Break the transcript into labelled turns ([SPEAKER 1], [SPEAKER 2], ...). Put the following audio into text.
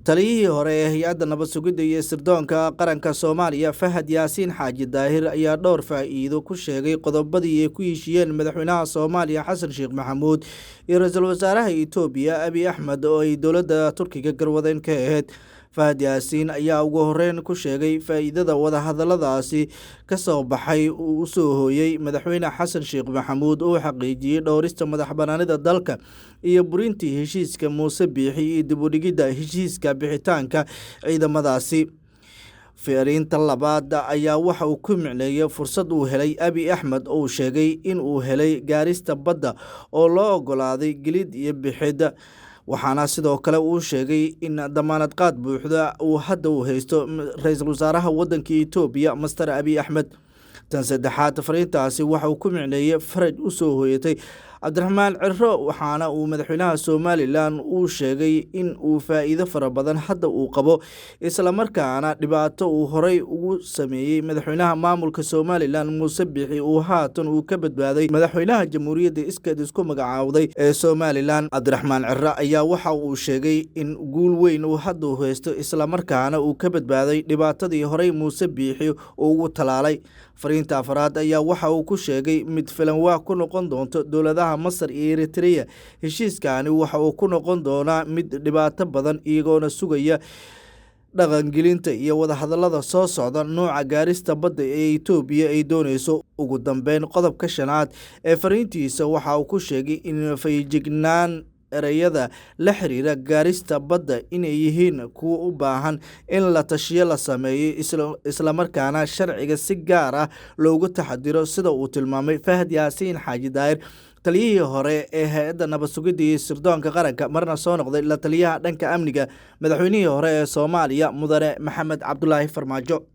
[SPEAKER 1] taliyihii hore ee hay-adda nabad sugidda iyo sirdoonka qaranka Soomaaliya Fahad Yaasiin Xaaji Daahir ayaa dhowr faa'iido ku sheegay qodobadii ay ku heshiiyeen madaxweynaha Soomaaliya Xasan Sheekh Maxamuud iyo ra'iisul wasaaraha Itoobiya Abiy Ahmed oo ay dowladda Turkiga garwadeen ka ahayd. Fahad Yaasiin ayaa ugu horreyn ku sheegay faa'iidada wadahadalladaasi ka soo baxay uu u soo hooyay madaxweyne Xasan Sheekh Maxamuud oo xaqiijiyay dhowrista madax-bannaanida dalka iyo burintii heshiiska Muuse Biixi iyo dib u dhigidda heshiiska bixitaanka ciidamadaasi. Fariinta labaad ayaa waxa uu ku micneeyay fursad uu helay Abiy Ahmed oo sheegay in uu helay gaarista badda oo loo oggolaaday gelid iyo bixid, waxaana sidoo kale uu sheegay in damaanad qaad buuxda uu hadda u haysto ra'iisul wasaaraha waddanka Itoobiya Master Abiy Ahmed. Tan saddexaad, fariintaasi waxa uu ku micneeyay faraj u soo hooyatay Cabdiraxmaan Ciro, waxaana uu madaxweynaha Somaliland uu sheegay in uu faa'iido fara badan hadda uu qabo, isla markaana dhibaato uu horey ugu sameeyay madaxweynaha maamulka Somaliland Muuse Biixi uu haatan uu ka badbaaday madaxweynaha jamhuuriyadda isku magacaawday ee Somaliland. Cabdiraxmaan Ciro ayaa waxa uu sheegay in guul weyn uu hadda u haysto, isla markaana uu ka badbaaday dhibaatadii horey Muuse Biixi ugu talaalay. Fariinta afraad ayaa waxa uu ku sheegay mid filan waa ku noqon doonto dowladaha Masar iyo Eritrea. Heshiiskani waxa uu ku noqon doonaa mid dhibaato badan, iyagoona sugaya dhaqangelinta iyo wadahadallada soo socda nooca gaarista badda ee Itoobiya ay doonayso. Ugu dambeyn, qodobka shanaad ee fariintiisa waxa uu ku sheegay in feejignaan ereyada la xiriira gaarista badda inay yihiin kuwa u baahan in la tashiyo la sameeyo, isla markaana sharciga si gaar ah loogu taxadiro, sida uu tilmaamay Fahad Yaasiin Xaaji Daahir, taliyihii hore ee hay-adda nabad sugidda iyo sirdoonka qaranka, marna soo noqday la taliyaha dhanka amniga madaxweynihii hore ee Soomaaliya Mudane Maxamed Cabdulaahi Farmaajo.